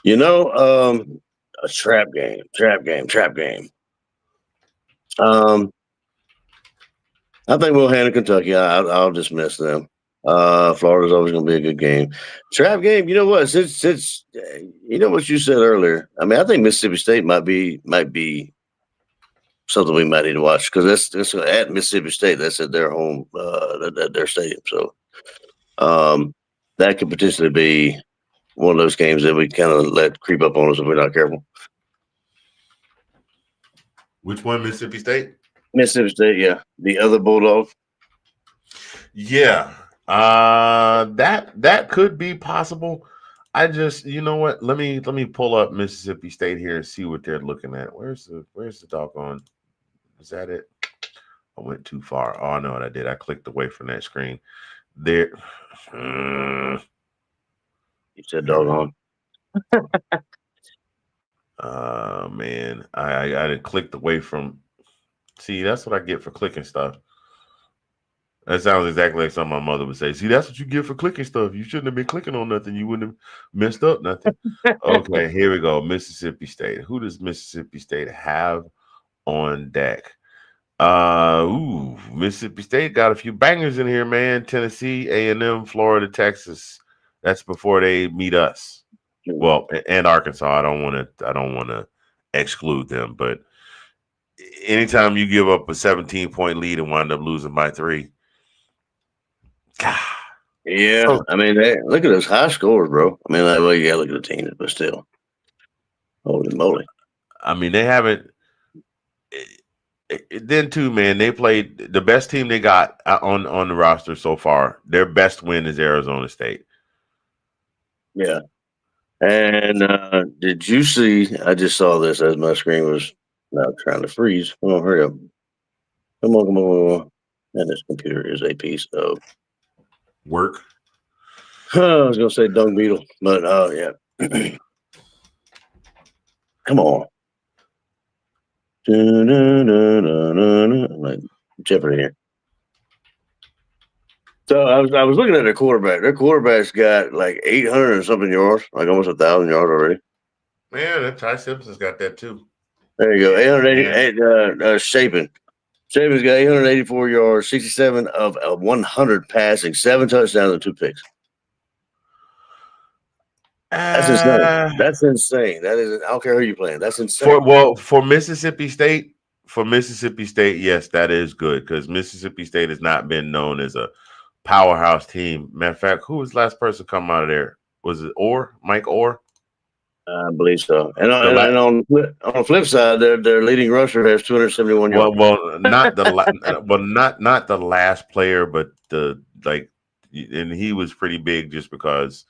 You know, a trap game. I think we'll handle Kentucky. I'll dismiss them. Florida's always going to be a good game. Trap game. You know what? Since you know what you said earlier. I mean, I think Mississippi State might be something we might need to watch because that's at Mississippi State. That's at their home, at their stadium. So that could potentially be one of those games that we kind of let creep up on us if we're not careful. Which one, Mississippi State? Mississippi State, yeah. The other Bulldog. Yeah. That could be possible. I just, you know what? Let me pull up Mississippi State here and see what they're looking at. Where's the doggone? Is that it? I went too far. Oh, I know what I did. I clicked away from that screen. There. You said doggone. Man, I clicked away from. See, that's what I get for clicking stuff. That sounds exactly like something my mother would say. See, that's what you get for clicking stuff. You shouldn't have been clicking on nothing. You wouldn't have messed up nothing. Okay, here we go. Mississippi State. Who does Mississippi State have on deck? Mississippi State got a few bangers in here, man. Tennessee, A&M, Florida, Texas. That's before they meet us. Well, and Arkansas. I don't want to exclude them, but anytime you give up a 17-point lead and wind up losing by 3. God. Yeah, I mean, look at those high scores, bro. I mean, well, you got to look at the teams, but still, holy moly! I mean, they haven't. Then too, man, they played the best team they got on the roster so far. Their best win is Arizona State. Yeah, and did you see? I just saw this as my screen was now trying to freeze. Come on, hurry up! Come on! And this computer is a piece of work. I was gonna say dung beetle, but yeah. Come on. Like Jeopardy here. So I was looking at their quarterback. Their quarterback's got like 800 and something yards, like almost 1,000 yards already. Man, that Ty Simpson's got that too. There you go. 888. Shapen. Shapen's got 884 yards, 67 of 100 passing, 7 touchdowns and 2 picks. That's insane. That's insane. That is. I don't care who you're playing. That's insane. For Mississippi State, yes, that is good because Mississippi State has not been known as a powerhouse team. Matter of fact, who was the last person come out of there? Was it Mike Orr? I believe so. And on the flip side, their leading rusher has 271 yards. Well, not the not the last player, but and he was pretty big just because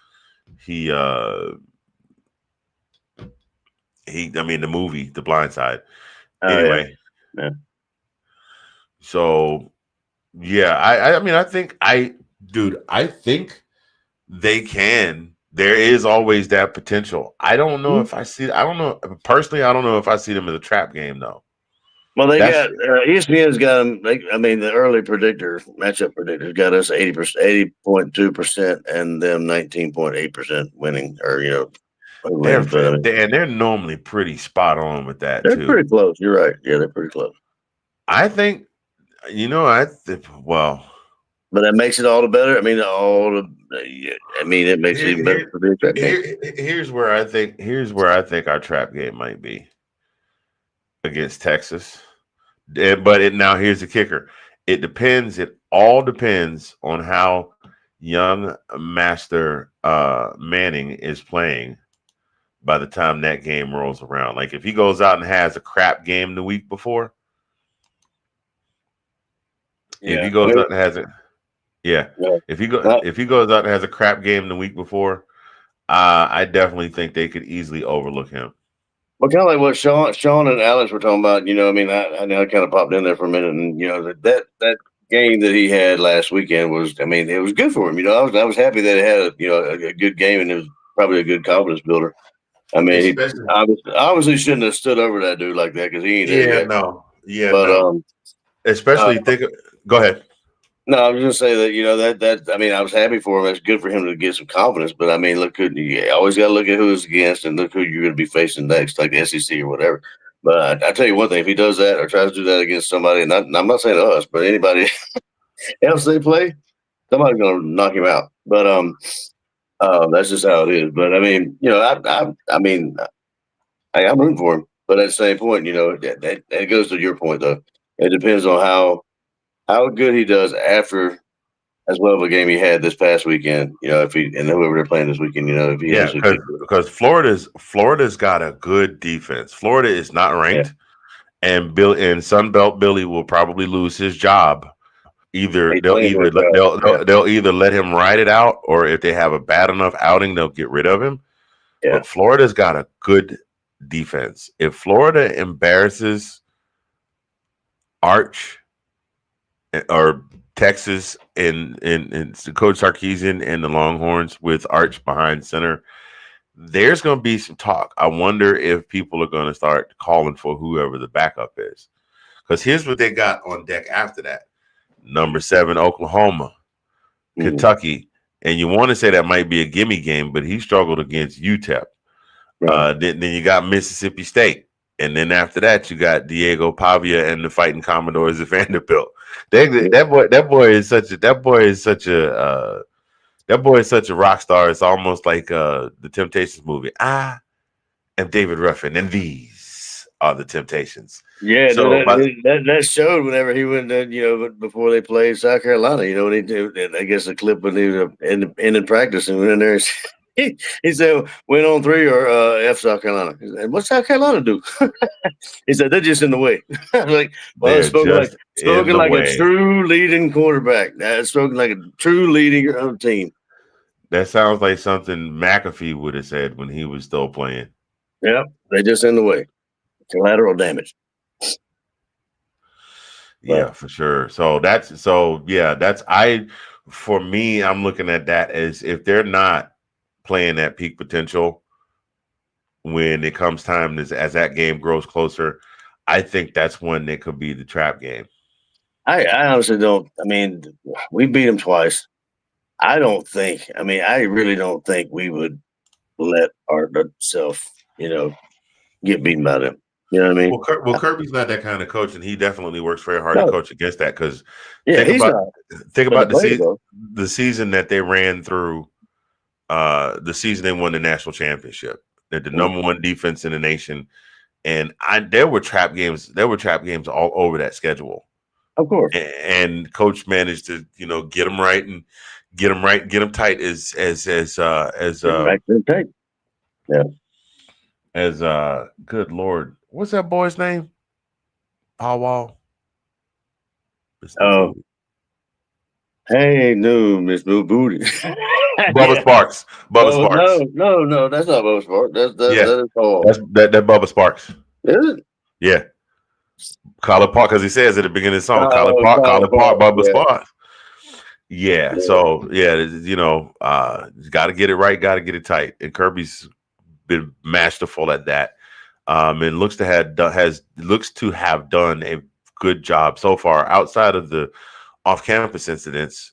he I mean the movie The Blind Side. Anyway. Yeah. So yeah, I think they can. There is always that potential. I don't know if I see personally, I don't know if I see them as a trap game though. Well, they got ESPN's got them. The early matchup predictors got us 80.2%, and them 19.8% winning, or they're normally pretty spot on with that. They're pretty close. You're right. Yeah, they're pretty close. I think, well, but that makes it all the better. I mean, it makes it even better for the trap game. Here's where I think our trap game might be against Texas. But now here's the kicker. It all depends on how young Master Manning is playing by the time that game rolls around. Like if he goes out and has a crap game the week before, if he goes out and has it, if he goes out and has a crap game the week before, I definitely think they could easily overlook him. Well, kind of like what Sean and Alex were talking about. I mean, I know I kind of popped in there for a minute, and that game that he had last weekend was, I mean, it was good for him. I was happy that he had a good game, and it was probably a good confidence builder. I mean, he obviously shouldn't have stood over that dude like that because he ain't there yet. But especially go ahead. No, I was going to say that I mean, I was happy for him. It's good for him to get some confidence. But I mean, you always got to look at who it's against and look who you're going to be facing next, like the SEC or whatever. But I tell you one thing: if he does that or tries to do that against somebody, and I'm not saying us, but anybody else they play, somebody's going to knock him out. But that's just how it is. But I mean, I'm rooting for him. But at the same point, that goes to your point though. It depends on how good he does after as well of a game he had this past weekend. If he and whoever they're playing this weekend, if he because Florida's got a good defense. Florida is not ranked, and Sunbelt Billy will probably lose his job. They'll either let him ride it out, or if they have a bad enough outing, they'll get rid of him. Yeah. But Florida's got a good defense. If Florida embarrasses Arch or Texas and Coach Sarkisian and the Longhorns with Arch behind center, there's going to be some talk. I wonder if people are going to start calling for whoever the backup is. Because here's what they got on deck after that. Number 7, Oklahoma, Kentucky. And you want to say that might be a gimme game, but he struggled against UTEP. Right. Then you got Mississippi State. And then after that, you got Diego Pavia and the Fighting Commodores of Vanderbilt. That boy is such a rock star. It's almost like the Temptations movie. I am David Ruffin, and these are the Temptations. Yeah, so that showed whenever he went, before they played South Carolina. When he did, I guess the clip when he was in practice and went in there. He said, "Win on 3 or F South Carolina." He said, "What's South Carolina do?" He said, "They're just in the way." Like, well, spoken like a true leading quarterback. Spoken like a true leading team. That sounds like something McAfee would have said when he was still playing. Yeah, they're just in the way. Collateral damage. Yeah, for sure. For me, I'm looking at that as if they're not playing at peak potential when it comes time as that game grows closer, I think that's when it could be the trap game. I honestly don't. I mean, we beat them twice. I really don't think we would let ourselves, get beaten by them. You know what I mean? Well, Kirby's not that kind of coach, and he definitely works very hard to coach against that. Because think about the season that they ran through. The season they won the national championship. They're the number 1 defense in the nation, and there were trap games. There were trap games all over that schedule. Of course, and coach managed to get them right and get them tight as tight. Yeah. As good Lord, what's that boy's name? Powell. Oh. Hey, no, Miss Boo Booty. Bubba Sparks. Bubba Sparks. No, that's not Bubba Sparks. That is Paul. That Bubba Sparks. Is it? Yeah. Collar Park, because he says at the beginning of the song, Collar Park, Bubba Sparks. Yeah. So you got to get it right, got to get it tight. And Kirby's been masterful at that. And looks to have done a good job so far outside of the off-campus incidents,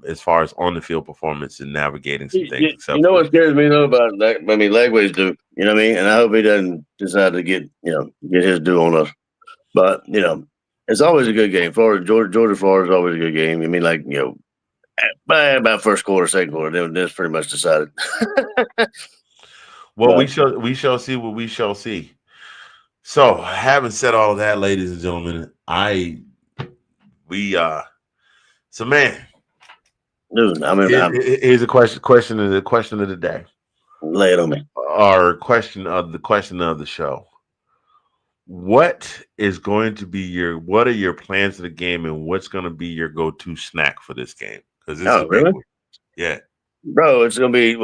as far as on the field performance and navigating some things. What scares me though about that? I mean, Legway's due. You know what I mean? And I hope he doesn't decide to get his due on us. But it's always a good game. Georgia Florida is always a good game. I mean, by about first quarter, second quarter, then it's pretty much decided. Well, we shall see what we shall see. So, having said all of that, ladies and gentlemen, So, man, dude, here's a question of the day. Lay it on me. Our question of the show. What is going to be what are your plans for the game, and what's going to be your go-to snack for this game? Because this is a big Really? one. Yeah. Bro, it's gonna be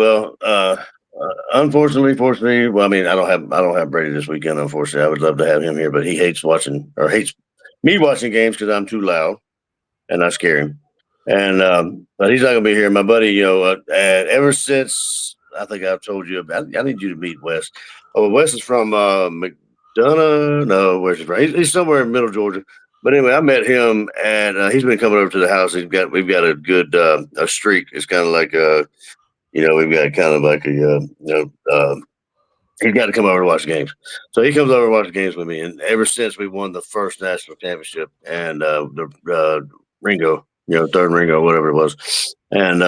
unfortunately, fortunately. Well, I mean, I don't have Brady this weekend. Unfortunately, I would love to have him here, but he hates me watching games because I'm too loud and I scare him. And but he's not gonna be here. My buddy, ever since I think I've told you about. I need you to meet Wes. Oh, Wes is from McDonough. No, where's he from? He's somewhere in Middle Georgia. But anyway, I met him, and we've been coming over to the house. We've got a good a streak. It's kind of like we've got kind of like he's got to come over to watch the games. So he comes over to watch the games with me, and ever since we won the first national championship and the Ringo, third Ringo, whatever it was, and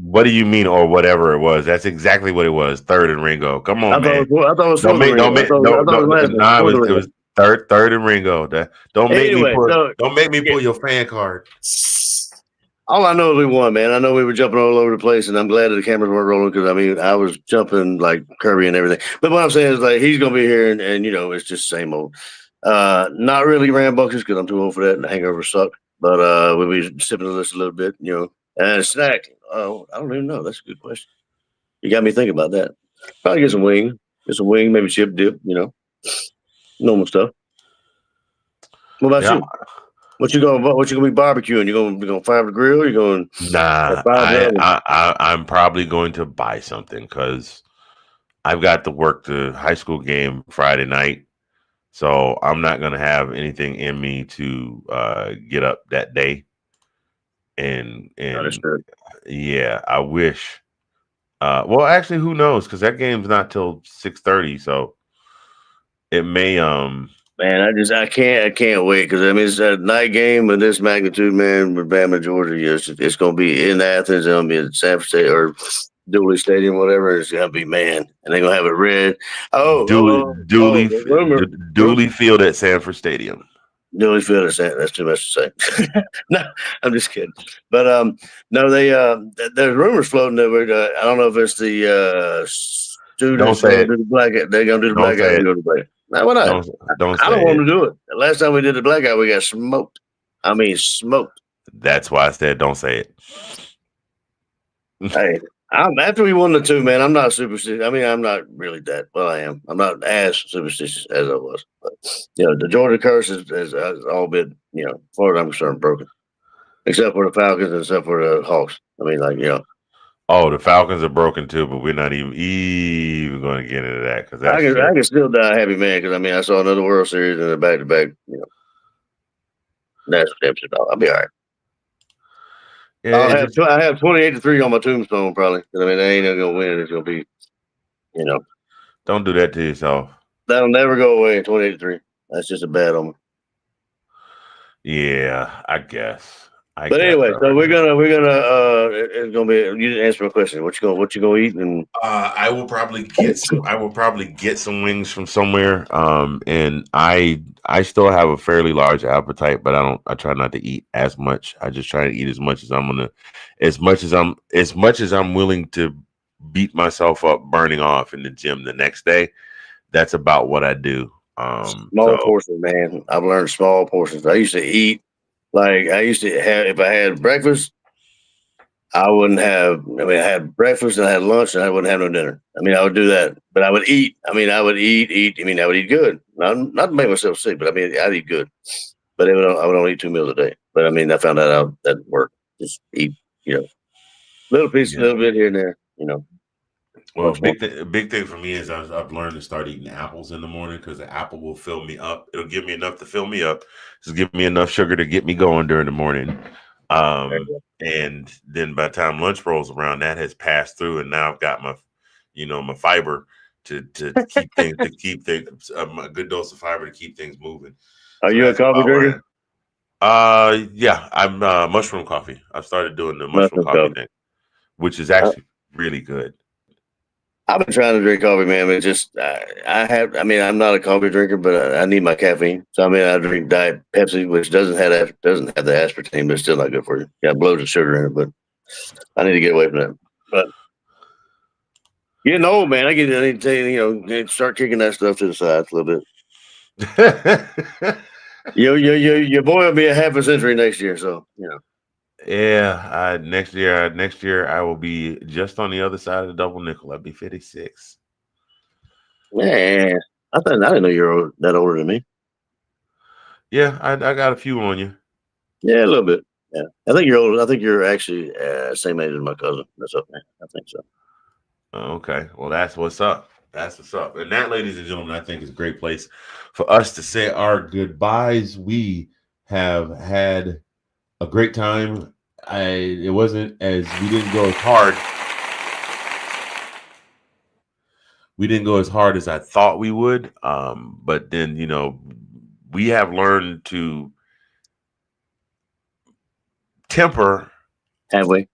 what do you mean, or whatever it was? That's exactly what it was. Third and Ringo. Come on, man. I thought it was fourth. It was third and Ringo. Don't make me pull your fan card. All I know is we won, man. I know we were jumping all over the place, and I'm glad that the cameras weren't rolling because, I mean, I was jumping like Kirby and everything. But what I'm saying is, like, he's going to be here, and it's just same old. Not really rambunctious because I'm too old for that, and the hangover suck. But we'll be sipping on this a little bit, And a snack, I don't even know. That's a good question. You got me thinking about that. Probably get some wing, maybe chip dip, normal stuff. What about you? What you gonna be barbecuing? You gonna fire the grill? You going? Nah, I'm probably going to buy something because I've got to work the high school game Friday night, so I'm not gonna have anything in me to get up that day. And yeah, I wish. Well, actually, who knows? Because that game's not till 6:30, so it may Man, I can't wait because I mean it's a night game of this magnitude, man. With Bama, Georgia, it's going to be in Athens. It's going to be at San Francisco or Dooley Stadium, whatever. It's going to be, man, and they're going to have it red. Dooley Field at Sanford Stadium. Dooley Field at Sanford. That's too much to say. No, I'm just kidding. But no, there's rumors floating that I don't know if it's the students. Don't say it. They're going to do the blackout. Go to the blackout. Now, why not? I don't want to do it. The last time we did the blackout, we got smoked. I mean, smoked. That's why I said don't say it. Hey, after we won the two, man, I'm not superstitious. I mean, I'm not really that. Well, I am. I'm not as superstitious as I was. But, the Georgia curse has all been, as far as I'm concerned, broken. Except for the Falcons and except for the Hawks. I mean, Oh, the Falcons are broken too, but we're not even going to get into that because I can still die happy, man. Because I mean, I saw another World Series and a back-to-back, national championship. I'll be all right. Yeah, I have 28-3 on my tombstone, probably. I mean, they ain't going to win. It's going to be, Don't do that to yourself. That'll never go away. 28-3. That's just a bad omen. Yeah, I guess. But anyway, so we're gonna it's gonna be. You didn't answer my question. What you gonna eat? And I will probably get some wings from somewhere. And I still have a fairly large appetite, but I try not to eat as much. I just try to eat as much as I'm willing to beat myself up burning off in the gym the next day. That's about what I do. Small portions, man. I've learned small portions. I used to eat. Like I used to have, if I had breakfast, I wouldn't have. I mean, I had breakfast and I had lunch and I wouldn't have no dinner. I mean, I would do that, but I would eat. I mean, I would eat. I mean, I would eat good. Not to make myself sick, but I mean, I'd eat good. But I would only eat 2 meals a day. But I mean, I found that out that worked. Just eat, little piece, a little bit here and there, Well, big thing for me is I've learned to start eating apples in the morning because the apple will fill me up. It'll give me enough to fill me up. Just give me enough sugar to get me going during the morning. And then by the time lunch rolls around, that has passed through, and now I've got my, my fiber to keep things a good dose of fiber to keep things moving. Are you a coffee drinker? Yeah, I'm mushroom coffee. I've started doing the mushroom coffee thing, which is actually really good. I've been trying to drink coffee, man. But just I'm not a coffee drinker, but I need my caffeine. So I mean, I drink Diet Pepsi, which doesn't have the aspartame, but it's still not good for you. Got loads of sugar in it, but I need to get away from that. But Getting old, man. I need to tell you, start kicking that stuff to the side a little bit. Your boy will be a half a century next year, so Yeah, next year I will be just on the other side of the double nickel. I'll be 56. Man, I didn't know you were that older than me. Yeah, I got a few on you. Yeah, a little bit. Yeah, I think you're older. I think you're actually same age as my cousin. That's okay. I think so. Okay, well that's what's up. That's what's up. And that, ladies and gentlemen, I think is a great place for us to say our goodbyes. We have had a great time. It wasn't as we didn't go as hard. We didn't go as hard as I thought we would. But then we have learned to temper. Have we?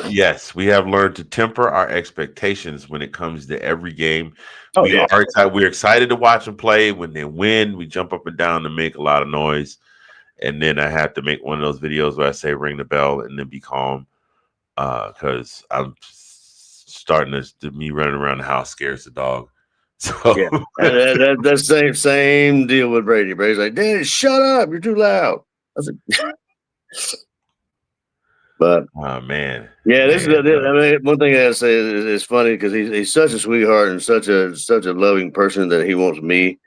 Yes, we have learned to temper our expectations when it comes to every game. Oh, We yeah. are excited. We're excited to watch them play. When they win, we jump up and down and make a lot of noise. And then I have to make one of those videos where I say ring the bell and then be calm, because I'm starting to me running around the house scares the dog. So Yeah, that's same deal with Brady. Brady's like, Daddy, shut up! You're too loud. I was like, but oh man, yeah, this man. is. I mean, one thing I gotta say is it's funny because he's such a sweetheart and such a loving person that he wants me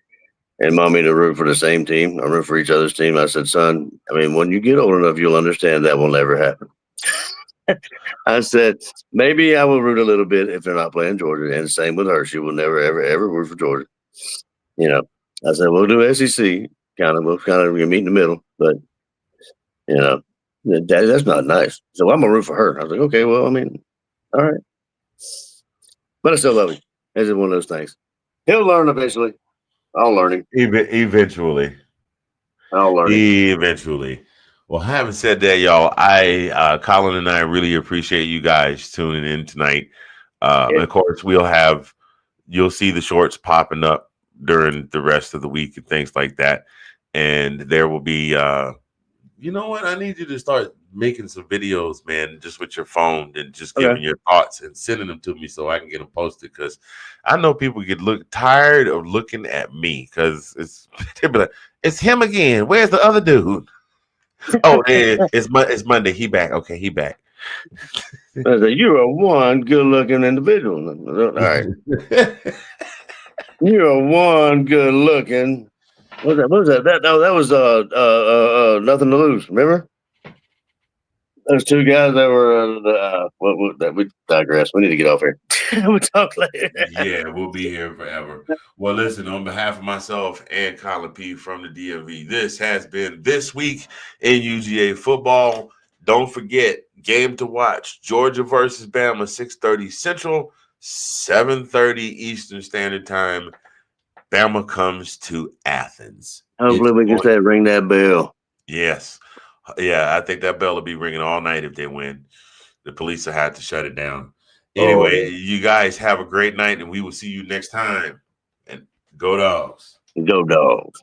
and mommy to root for the same team. I root for each other's team. I said, son, I mean, when you get old enough, you'll understand that will never happen. I said, maybe I will root a little bit if they're not playing Georgia. And same with her. She will never, ever, ever root for Georgia. I said, we'll do SEC. We'll meet in the middle. But, Daddy, that's not nice. So I'm going to root for her. I was like, okay, well, I mean, all right. But I still love him. It's just one of those things. He'll learn eventually. I'll learn him. Eventually. I'll learn him. Eventually. Well, having said that, y'all, Colin and I really appreciate you guys tuning in tonight. And of course, you'll see the shorts popping up during the rest of the week and things like that. And there will be, you know what? I need you to start making some videos, man, just with your phone and just giving your thoughts and sending them to me so I can get them posted. Because I know people get tired of looking at me because they'll be like, it's him again. Where's the other dude? Oh, it's Monday. He back. Okay, he back. I said, you're a one good-looking individual. All right. You're a one good-looking. What was that? That was Nothing to Lose. Remember? Those two guys that were we digress. We need to get off here. We'll talk later. Yeah, we'll be here forever. Well, listen, on behalf of myself and Colin P from the DMV, this has been This Week in UGA Football. Don't forget, game to watch, Georgia versus Bama, 6:30 Central, 7:30 Eastern Standard Time. Bama comes to Athens. Hopefully we can say ring that bell. Yes. Yeah, I think that bell will be ringing all night if they win. The police will have to shut it down. Anyway, you guys have a great night, and we will see you next time. And go Dogs. Go Dogs.